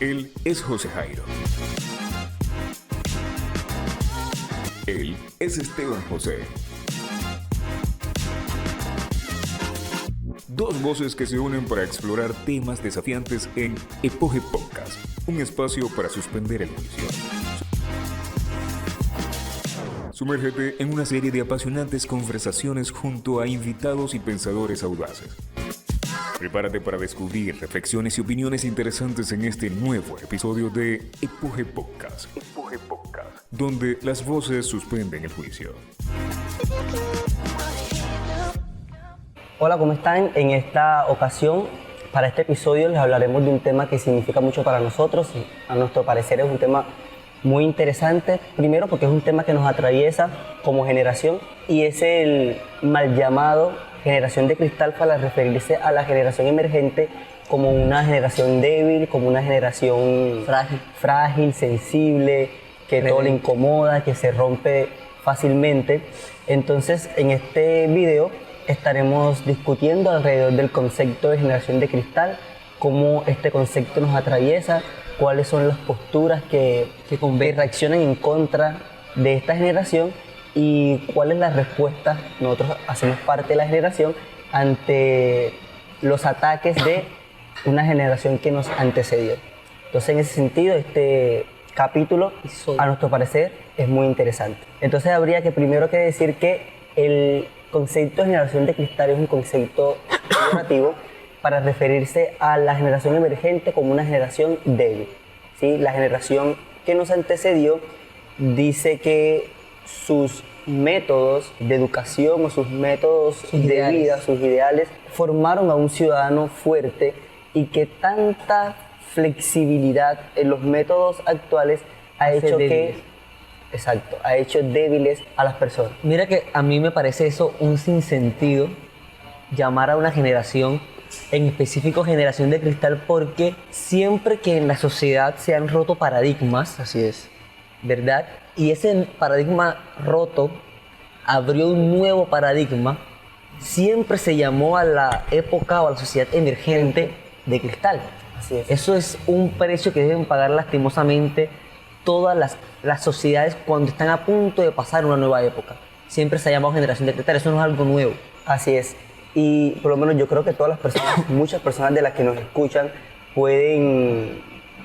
Él es José Jairo. Él es Esteban José. Dos voces que se unen para explorar temas desafiantes en Epoge Podcast, un espacio para suspender el juicio. Sumérgete en una serie de apasionantes conversaciones junto a invitados y pensadores audaces. Prepárate para descubrir reflexiones y opiniones interesantes en este nuevo episodio de Epoge Podcast, donde las voces suspenden el juicio. Hola, ¿cómo están? En esta ocasión, para este episodio, les hablaremos de un tema que significa mucho para nosotros. A nuestro parecer es un tema muy interesante, primero porque es un tema que nos atraviesa como generación y es el mal llamado generación de cristal para referirse a la generación emergente como una generación débil, como una generación frágil, sensible, que todo le incomoda, que se rompe fácilmente. Entonces, en este video estaremos discutiendo alrededor del concepto de generación de cristal, cómo este concepto nos atraviesa, cuáles son las posturas que reaccionan en contra de esta generación y cuál es la respuesta. Nosotros hacemos parte de la generación ante los ataques de una generación que nos antecedió. Entonces, en ese sentido, este capítulo, a nuestro parecer, es muy interesante. Entonces, habría que primero que decir que el concepto de generación de cristal es un concepto peyorativo para referirse a la generación emergente como una generación débil, ¿sí? La generación que nos antecedió dice que sus métodos de educación o sus métodos de vida, sus ideales, formaron a un ciudadano fuerte y que tanta flexibilidad en los métodos actuales ha hecho ha hecho débiles a las personas. Mira que a mí me parece eso un sinsentido, llamar a una generación, en específico generación de cristal, porque siempre que en la sociedad se han roto paradigmas, Así es, ¿verdad? Y ese paradigma roto abrió un nuevo paradigma, siempre se llamó a la época o a la sociedad emergente de cristal. así es. Eso es un precio que deben pagar lastimosamente todas las sociedades cuando están a punto de pasar una nueva época. Siempre se ha llamado generación de cristal, eso no es algo nuevo. Así es. Y por lo menos yo creo que todas las personas, muchas personas de las que nos escuchan,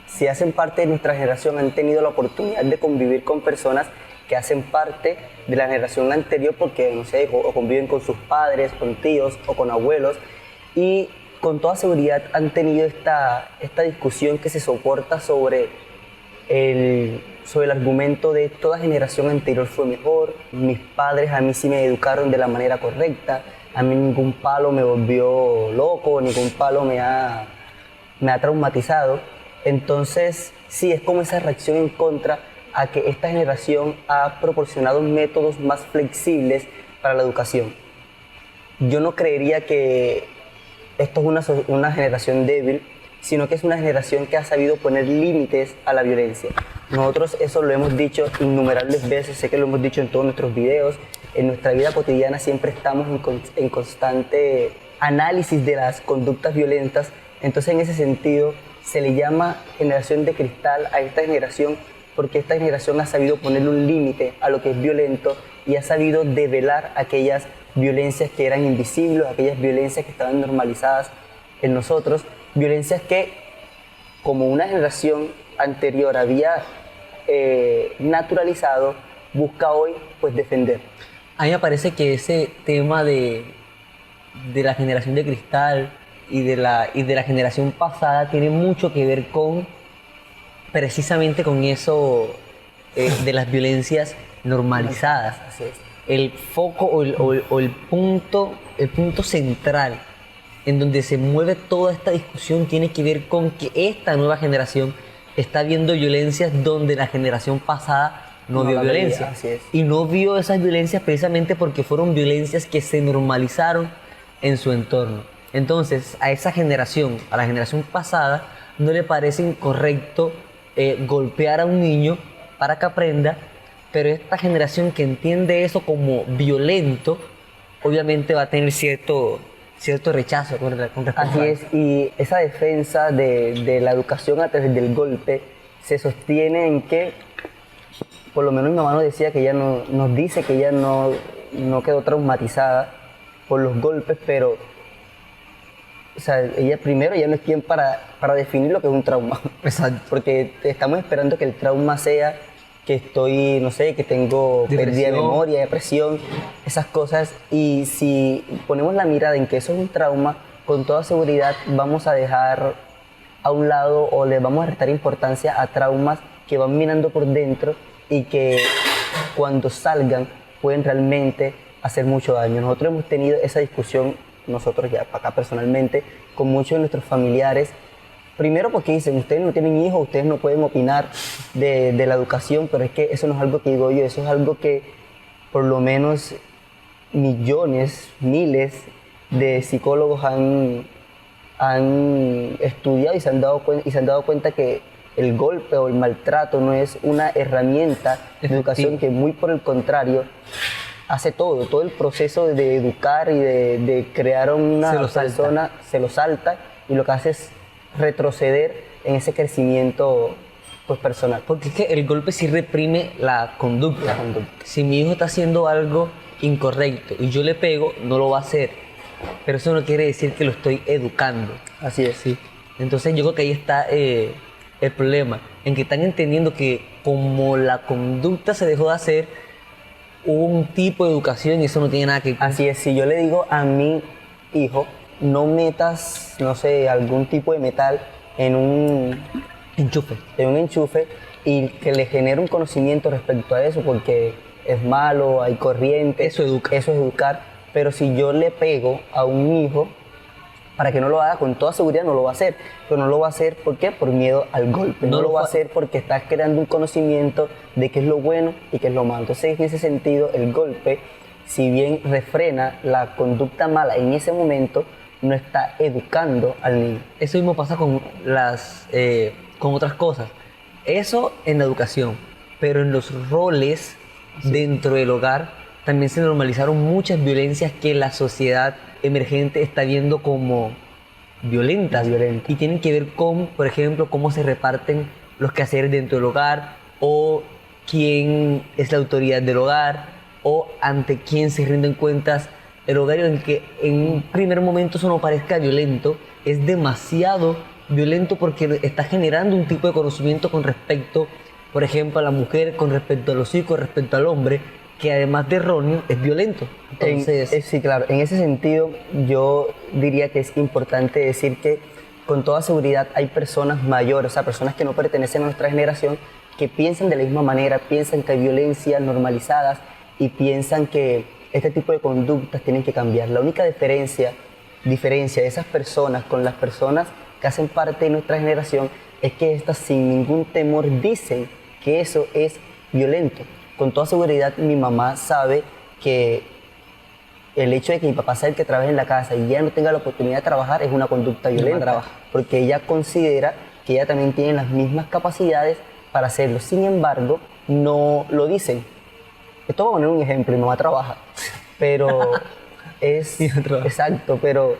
si hacen parte de nuestra generación, han tenido la oportunidad de convivir con personas que hacen parte de la generación anterior porque, no sé, o conviven con sus padres, con tíos o con abuelos, y con toda seguridad han tenido esta discusión que se soporta sobre el argumento de toda generación anterior fue mejor, mis padres a mí sí me educaron de la manera correcta, a mí ningún palo me volvió loco, ningún palo me ha traumatizado. Entonces, sí, es como esa reacción en contra a que esta generación ha proporcionado métodos más flexibles para la educación. Yo no creería que esto es una generación débil, sino que es una generación que ha sabido poner límites a la violencia. Nosotros eso lo hemos dicho innumerables veces, sé que lo hemos dicho en todos nuestros videos, en nuestra vida cotidiana siempre estamos en constante análisis de las conductas violentas. Entonces, en ese sentido, se le llama generación de cristal a esta generación porque esta generación ha sabido ponerle un límite a lo que es violento y ha sabido develar aquellas violencias que eran invisibles, aquellas violencias que estaban normalizadas en nosotros, violencias que, como una generación anterior había naturalizado, busca hoy pues defender. A mí me parece que ese tema de la generación de cristal y de la generación pasada tiene mucho que ver precisamente con eso de las violencias normalizadas. Así es. El foco o el punto central en donde se mueve toda esta discusión tiene que ver con que esta nueva generación está viendo violencias donde la generación pasada no vio violencia. Así es. Y no vio esas violencias precisamente porque fueron violencias que se normalizaron en su entorno. Entonces, a esa generación, a la generación pasada, no le parece incorrecto golpear a un niño para que aprenda, pero esta generación que entiende eso como violento, obviamente va a tener cierto cierto rechazo con respecto Así a es, y esa defensa de la educación a través del golpe se sostiene en que, por lo menos mi mamá nos decía que ella nos dice que ella no quedó traumatizada por los golpes, pero o sea, ella no es quien para definir lo que es un trauma. Exacto. Porque estamos esperando que el trauma sea que estoy, no sé, que tengo pérdida de Depresión. memoria, depresión, esas cosas. Y si ponemos la mirada en que eso es un trauma, con toda seguridad vamos a dejar a un lado o le vamos a restar importancia a traumas que van minando por dentro y que cuando salgan pueden realmente hacer mucho daño. Nosotros hemos tenido esa discusión, nosotros ya acá personalmente, con muchos de nuestros familiares. Primero porque dicen, ustedes no tienen hijos, ustedes no pueden opinar de la educación, pero es que eso no es algo que digo yo, eso es algo que por lo menos millones, miles de psicólogos han estudiado y se han dado cuenta que el golpe o el maltrato no es una herramienta de educación, que muy por el contrario hace todo el proceso de educar y de crear una persona, se lo salta y lo que hace es retroceder en ese crecimiento pues personal. Porque es que el golpe sí reprime la conducta. Si mi hijo está haciendo algo incorrecto y yo le pego, no lo va a hacer. Pero eso no quiere decir que lo estoy educando. Así es. Sí. Entonces yo creo que ahí está el problema, en que están entendiendo que como la conducta se dejó de hacer, hubo un tipo de educación y eso no tiene nada que ver. Así es, si yo le digo a mi hijo, no metas, no sé, algún tipo de metal en un enchufe y que le genere un conocimiento respecto a eso, porque es malo, hay corriente. Eso educa. Eso es educar. Pero si yo le pego a un hijo, para que no lo haga, con toda seguridad no lo va a hacer. Pero no lo va a hacer, ¿por qué? Por miedo al golpe. No lo va a hacer porque está creando un conocimiento de qué es lo bueno y qué es lo malo. Entonces, en ese sentido, el golpe, si bien refrena la conducta mala en ese momento, no está educando al niño. Eso mismo pasa con con otras cosas. Eso en la educación, pero en los roles dentro del hogar también se normalizaron muchas violencias que la sociedad emergente está viendo como violentas. Y tienen que ver con, por ejemplo, cómo se reparten los quehaceres dentro del hogar, o quién es la autoridad del hogar, o ante quién se rinden cuentas el hogar. En que en un primer momento eso no parezca violento, es demasiado violento porque está generando un tipo de conocimiento con respecto, por ejemplo, a la mujer, con respecto a los hijos, con respecto al hombre, que además de erróneo es violento. Entonces, sí, claro. En ese sentido, yo diría que es importante decir que con toda seguridad hay personas mayores, o sea, personas que no pertenecen a nuestra generación, que piensan de la misma manera, piensan que hay violencias normalizadas y piensan que este tipo de conductas tienen que cambiar. La única diferencia de esas personas con las personas que hacen parte de nuestra generación es que estas sin ningún temor dicen que eso es violento. Con toda seguridad mi mamá sabe que el hecho de que mi papá sea el que trabaje en la casa y ella no tenga la oportunidad de trabajar es una conducta violenta, porque ella considera que ella también tiene las mismas capacidades para hacerlo. Sin embargo, no lo dicen. Esto voy a poner un ejemplo, mi mamá trabaja, pero es... Exacto, pero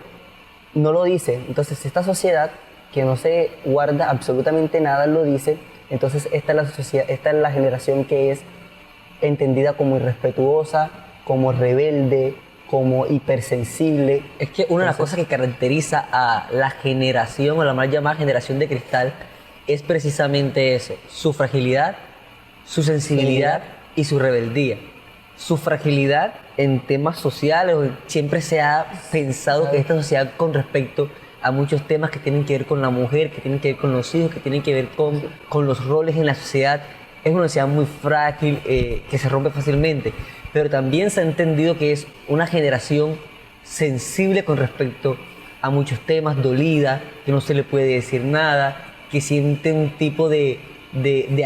no lo dice. Entonces esta sociedad que no se guarda absolutamente nada lo dice. Entonces esta es la generación que es entendida como irrespetuosa, como rebelde, como hipersensible. Es que una de las cosas que caracteriza a la generación, o la mal llamada generación de cristal, es precisamente eso: su fragilidad, su sensibilidad y su rebeldía. Su fragilidad en temas sociales, siempre se ha pensado que esta sociedad, con respecto a muchos temas que tienen que ver con la mujer, que tienen que ver con los hijos, que tienen que ver con los roles en la sociedad, es una sociedad muy frágil, que se rompe fácilmente. Pero también se ha entendido que es una generación sensible con respecto a muchos temas, dolida, que no se le puede decir nada, que siente un tipo de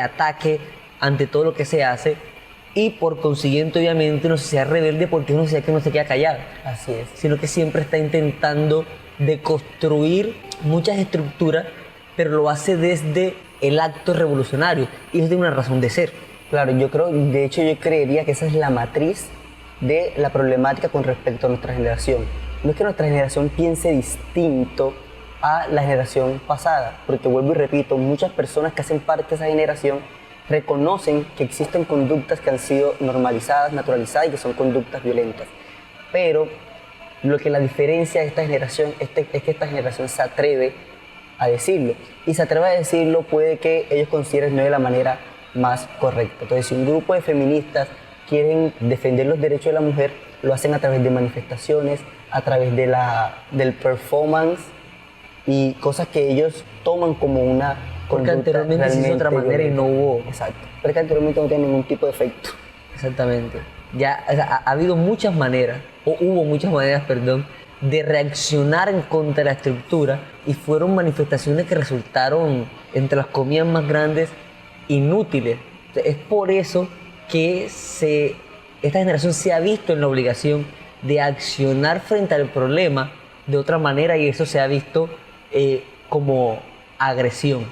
ataque ante todo lo que se hace, y por consiguiente obviamente una sociedad rebelde, porque es una sociedad que no se queda callada. Así es. Sino que siempre está intentando deconstruir muchas estructuras, pero lo hace desde el acto revolucionario, y eso tiene una razón de ser. Claro, yo creería que esa es la matriz de la problemática con respecto a nuestra generación. no es que nuestra generación piense distinto a la generación pasada, porque vuelvo y repito, muchas personas que hacen parte de esa generación reconocen que existen conductas que han sido normalizadas, naturalizadas y que son conductas violentas. Pero lo que la diferencia de esta generación es que esta generación se atreve a decirlo. Y se atreve a decirlo puede que ellos consideren no de la manera más correcta. Entonces, si un grupo de feministas quieren defender los derechos de la mujer, lo hacen a través de manifestaciones, a través del performance y cosas que ellos toman como una Porque anteriormente se hizo de otra manera y no hubo. Exacto. Pero que anteriormente no tiene ningún tipo de efecto. Exactamente. Ya o sea, ha habido muchas maneras, o hubo muchas maneras, perdón, de reaccionar en contra de la estructura y fueron manifestaciones que resultaron, entre las comillas más grandes, inútiles. Es por eso que esta generación se ha visto en la obligación de accionar frente al problema de otra manera y eso se ha visto como agresión.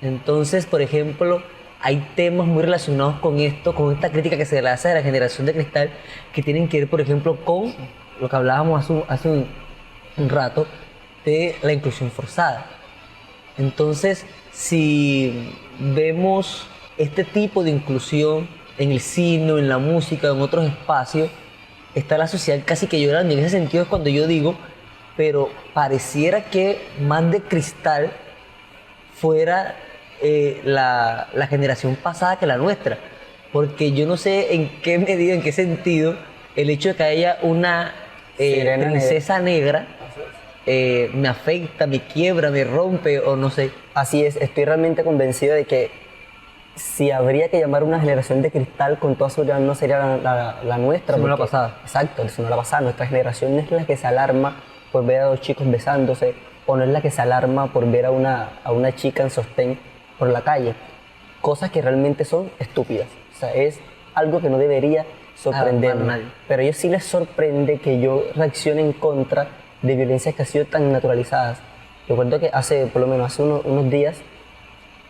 Entonces, por ejemplo, hay temas muy relacionados con esto, con esta crítica que se le hace a la generación de cristal, que tienen que ver, por ejemplo, con lo que hablábamos hace un rato, de la inclusión forzada. Entonces, si vemos este tipo de inclusión en el cine, en la música, en otros espacios, está la sociedad casi que llorando. Y en ese sentido es cuando yo digo, pero pareciera que más de cristal fuera la generación pasada que la nuestra, porque yo no sé en qué medida, en qué sentido el hecho de que haya una princesa negra me afecta, me quiebra, me rompe o no sé. Así es, estoy realmente convencido de que si habría que llamar una generación de cristal, con toda seguridad no sería la nuestra. Sino la pasada. Exacto, sino la pasada. Nuestra generación no es la que se alarma por ver a dos chicos besándose, o no es la que se alarma por ver a una chica en sostén por la calle. Cosas que realmente son estúpidas. O sea, es algo que no debería sorprenderme. Pero a ellos sí les sorprende que yo reaccione en contra de violencias que han sido tan naturalizadas. Recuerdo que por lo menos hace unos días,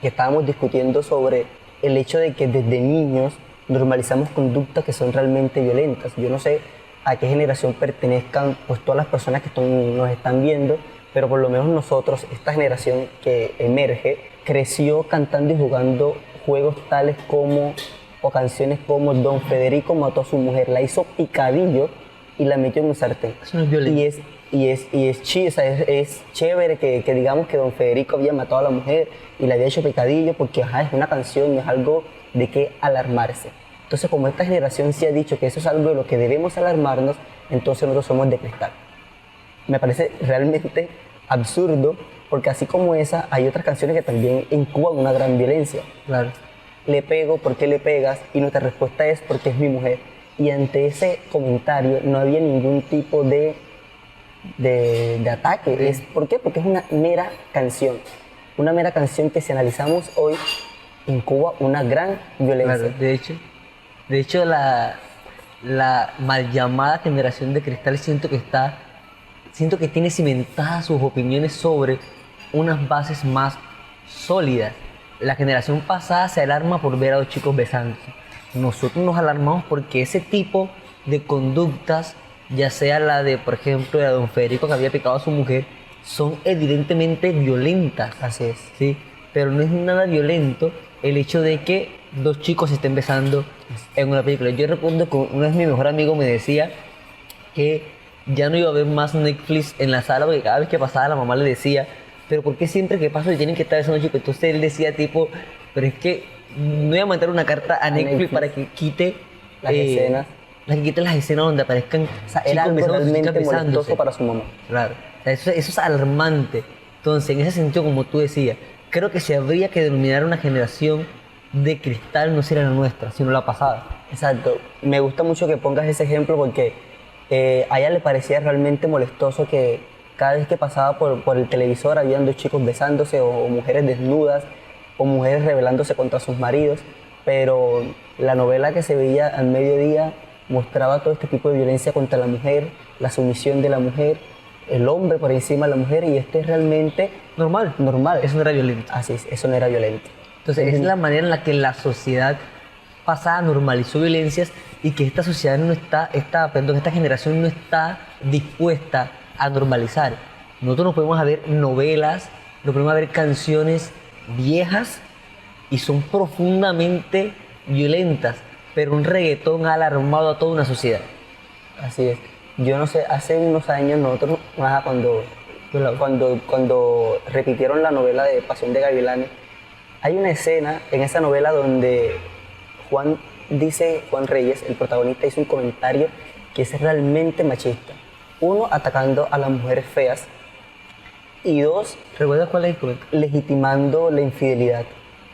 que estábamos discutiendo sobre el hecho de que desde niños normalizamos conductas que son realmente violentas. Yo no sé a qué generación pertenezcan pues todas las personas que nos están viendo, pero por lo menos nosotros, esta generación que emerge, creció cantando y jugando juegos tales como, o canciones como Don Federico mató a su mujer, la hizo picadillo y la metió en un sartén. Eso no es violento. Es chévere que digamos que Don Federico había matado a la mujer y la había hecho picadillo porque es una canción, no es algo de qué alarmarse. Entonces, como esta generación sí ha dicho que eso es algo de lo que debemos alarmarnos, entonces nosotros somos de cristal. Me parece realmente absurdo porque así como esa, hay otras canciones que también incuban una gran violencia. Claro. Le pego, ¿por qué le pegas? Y nuestra respuesta es porque es mi mujer. Y ante ese comentario no había ningún tipo de ataque. ¿Por qué? Porque es una mera canción. Una mera canción que si analizamos hoy incuba una gran violencia. Claro, de hecho la mal llamada generación de cristal siento que tiene cimentadas sus opiniones sobre unas bases más sólidas. La generación pasada se alarma por ver a dos chicos besándose. Nosotros nos alarmamos porque ese tipo de conductas, ya sea la de, por ejemplo, de Don Federico que había picado a su mujer, son evidentemente violentas. Así es. ¿Sí? Pero no es nada violento el hecho de que dos chicos se estén besando en una película. Yo recuerdo que una vez mi mejor amigo me decía que ya no iba a ver más Netflix en la sala porque cada vez que pasaba la mamá le decía, pero ¿por qué siempre que paso tienen que estar besando chicos? Entonces él decía tipo, pero es que no voy a mandar una carta a Netflix para que quite las escenas. Que quite las escenas donde aparezcan era algo realmente besándose. molestoso para su mamá. Claro, o sea, eso es alarmante. Entonces, en ese sentido, como tú decías, creo que si habría que denominar una generación de cristal, no sería la nuestra, sino la pasada. Exacto. Me gusta mucho que pongas ese ejemplo porque a ella le parecía realmente molestoso que cada vez que pasaba por el televisor habían dos chicos besándose o mujeres desnudas o mujeres rebelándose contra sus maridos, pero la novela que se veía al mediodía mostraba todo este tipo de violencia contra la mujer, la sumisión de la mujer, el hombre por encima de la mujer, y esto es realmente normal. Eso no era violento. Así es, eso no era violento. Entonces es la manera en la que la sociedad pasada normalizó violencias y que esta sociedad no está, esta generación no está dispuesta a normalizar. Nosotros nos podemos ver novelas, nos podemos ver canciones viejas y son profundamente violentas, pero un reggaetón ha alarmado a toda una sociedad. Así es. Yo no sé, hace unos años nosotros, cuando repitieron la novela de Pasión de Gavilanes, hay una escena en esa novela donde Juan Reyes, el protagonista, hizo un comentario que es realmente machista. Uno, atacando a las mujeres feas, y dos, ¿Recuerdas cuál es el comentario? legitimando la infidelidad.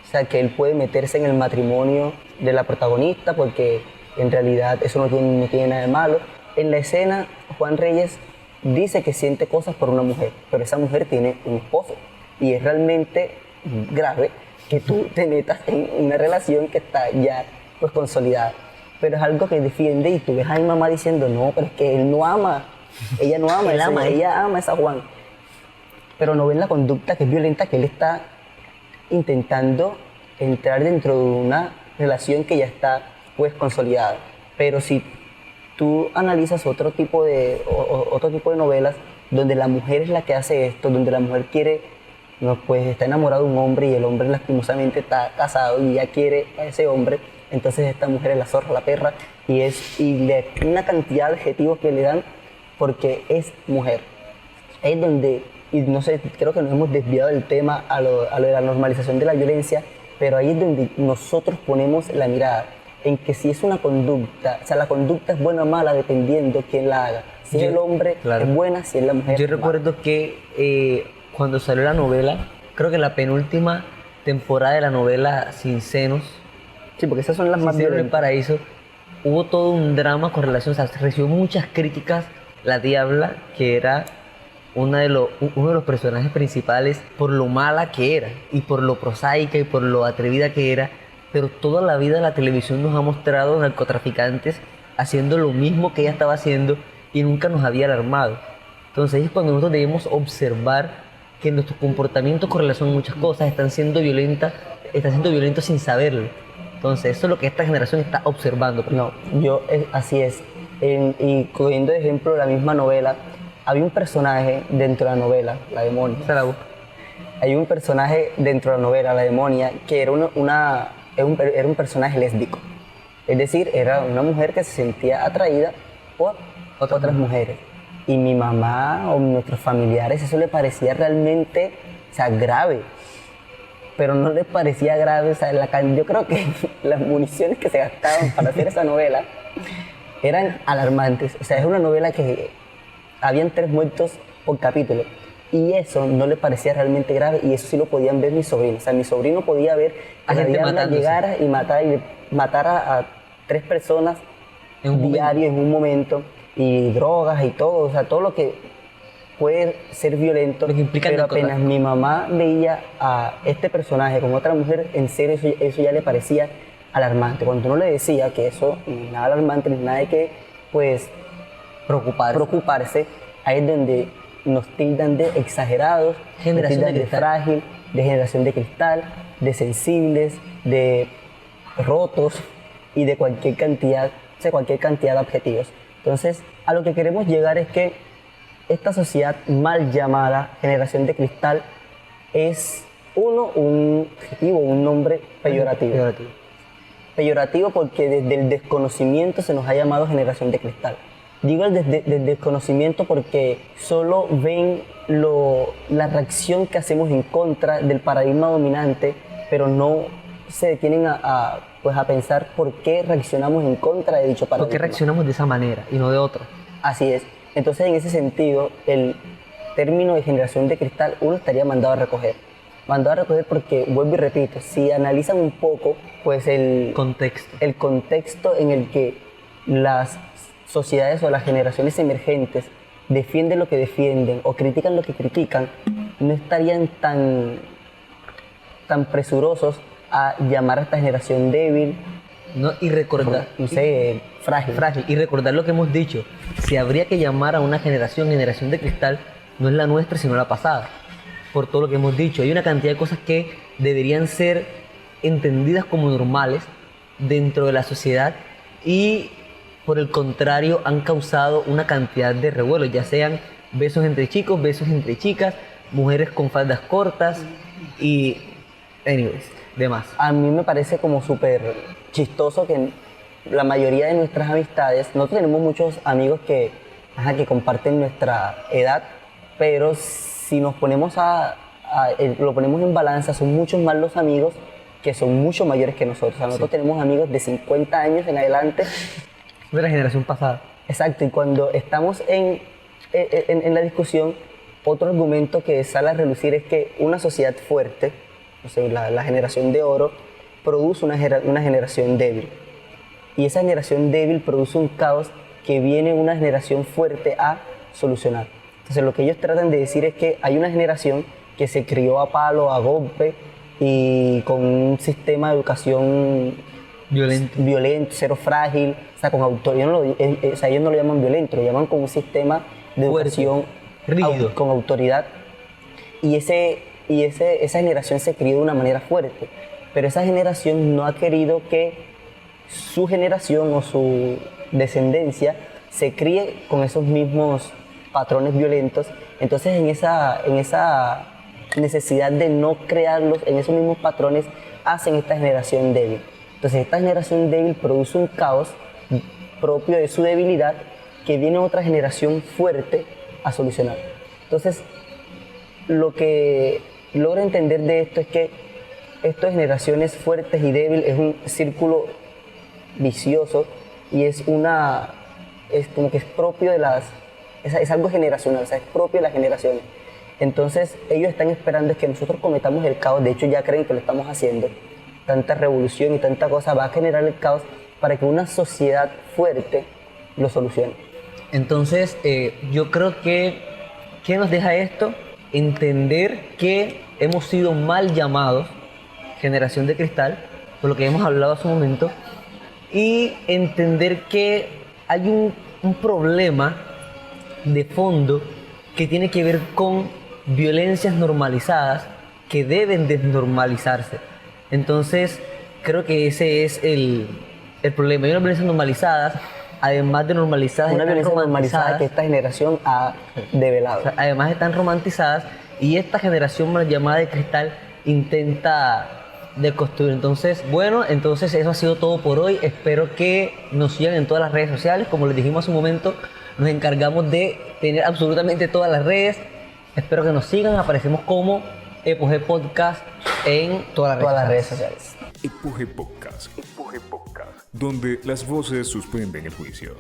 O sea, que él puede meterse en el matrimonio de la protagonista porque en realidad eso no tiene nada de malo. En la escena, Juan Reyes dice que siente cosas por una mujer, pero esa mujer tiene un esposo. Y es realmente grave que tú te metas en una relación que está ya pues consolidada. Pero es algo que defiende y tú ves a mi mamá diciendo, no, pero es que él no ama, ella no ama, ella ama a esa Juan. Pero no ven la conducta que es violenta, que él está intentando entrar dentro de una relación que ya está pues consolidada. Pero si tú analizas otro tipo de novelas donde la mujer es la que hace esto, donde la mujer quiere, no, pues está enamorada de un hombre y el hombre lastimosamente está casado y ya quiere a ese hombre, entonces esta mujer es la zorra, la perra, una cantidad de adjetivos que le dan porque es mujer. Es donde, y no sé, creo que nos hemos desviado del tema a lo de la normalización de la violencia, pero ahí es donde nosotros ponemos la mirada en que si es una conducta, o sea, la conducta es buena o mala dependiendo quién la haga. Si es el hombre, es buena, si es la mujer. Yo recuerdo que cuando salió la novela, creo que la penúltima temporada de la novela Sin Senos, sí, porque esas son las más violentas, en el violentas. Paraíso, hubo todo un drama con relación, o sea, recibió muchas críticas la Diabla, que era uno de los personajes principales por lo mala que era y por lo prosaica y por lo atrevida que era, pero toda la vida la televisión nos ha mostrado narcotraficantes haciendo lo mismo que ella estaba haciendo y nunca nos había alarmado. Entonces es cuando nosotros debemos observar que nuestros comportamientos con relación a muchas cosas están siendo violentos sin saberlo. Entonces eso es lo que esta generación está observando. No, así es. Y cogiendo de ejemplo la misma novela, había un personaje dentro de la novela, la demonia. Hay un personaje dentro de la novela, la demonia, que era un personaje lésbico. Es decir, era una mujer que se sentía atraída por otras mujeres. Y mi mamá o nuestros familiares, eso le parecía realmente, o sea, grave. Pero no les parecía grave, o sea, yo creo que las municiones que se gastaban para hacer esa novela eran alarmantes. O sea, es una novela que habían 3 muertos por capítulo. Y eso no le parecía realmente grave y eso sí lo podían ver mis sobrinos. O sea, mi sobrino podía ver que la diabla llegara y matara a 3 personas diario en un momento, y drogas y todo, o sea, todo lo que puede ser violento. Pero apenas mi mamá veía a este personaje con otra mujer, en serio eso ya le parecía alarmante. Cuando uno le decía que eso no es nada alarmante, ni nada de que pues preocuparse, ahí es donde nos tildan de exagerados, generación de frágil, de generación de cristal, de sensibles, de rotos y de cualquier cantidad de adjetivos. Entonces, a lo que queremos llegar es que esta sociedad mal llamada generación de cristal es un adjetivo, un nombre peyorativo. Peyorativo porque desde el desconocimiento se nos ha llamado generación de cristal. Digo desde el desconocimiento porque solo ven la reacción que hacemos en contra del paradigma dominante, pero no se detienen a pensar por qué reaccionamos en contra de dicho paradigma. ¿Por qué reaccionamos de esa manera y no de otra? Así es. Entonces, en ese sentido, el término de generación de cristal uno estaría mandado a recoger. Mandado a recoger porque, vuelvo y repito, si analizan un poco, pues el contexto en el que las sociedades o las generaciones emergentes defienden lo que defienden o critican lo que critican, no estarían tan presurosos a llamar a esta generación débil. No, y recordar, frágil. Y recordar lo que hemos dicho, si habría que llamar a una generación de cristal, no es la nuestra sino la pasada, por todo lo que hemos dicho. Hay una cantidad de cosas que deberían ser entendidas como normales dentro de la sociedad y por el contrario han causado una cantidad de revuelos, ya sean besos entre chicos, besos entre chicas, mujeres con faldas cortas y anyways, demás. A mí me parece como súper chistoso que la mayoría de nuestras amistades, nosotros tenemos muchos amigos que comparten nuestra edad, pero si nos ponemos lo ponemos en balanza, son muchos más los amigos que son mucho mayores que nosotros. O sea, nosotros tenemos amigos de 50 años en adelante. De la generación pasada. Exacto, y cuando estamos en la discusión, otro argumento que sale a relucir es que una sociedad fuerte, o sea, la generación de oro, produce una generación débil. Y esa generación débil produce un caos que viene una generación fuerte a solucionar. Entonces lo que ellos tratan de decir es que hay una generación que se crió a palo, a golpe y con un sistema de educación violento, cero frágil, o sea, con autoridad. Ellos no lo llaman violento, lo llaman como un sistema de educación rígido, con autoridad. Y esa generación se crió de una manera fuerte, pero esa generación no ha querido que su generación o su descendencia se críe con esos mismos patrones violentos. Entonces en esa necesidad de no crearlos en esos mismos patrones hacen esta generación débil. Entonces esta generación débil produce un caos propio de su debilidad que viene otra generación fuerte a solucionar. Entonces lo que logro entender de esto es que estas generaciones fuertes y débiles es un círculo vicioso y es como que es propio de es algo generacional, o sea, es propio de las generaciones. Entonces ellos están esperando es que nosotros cometamos el caos, de hecho ya creen que lo estamos haciendo. Tanta revolución y tanta cosa va a generar el caos para que una sociedad fuerte lo solucione. Entonces yo creo que ¿qué nos deja esto? Entender que hemos sido mal llamados generación de cristal, por lo que hemos hablado hace un momento, y entender que hay un problema de fondo que tiene que ver con violencias normalizadas que deben desnormalizarse. Entonces, creo que ese es el problema. Hay unas violencias normalizadas, además de normalizadas, una están violencia normalizada que esta generación ha develado. O sea, además están romantizadas y esta generación mal llamada de cristal intenta deconstruir. Entonces, bueno, entonces eso ha sido todo por hoy. Espero que nos sigan en todas las redes sociales. Como les dijimos hace un momento, nos encargamos de tener absolutamente todas las redes. Espero que nos sigan. Aparecemos como Epoge Podcast en todas las redes sociales. Epoge Podcast, donde las voces suspenden el juicio.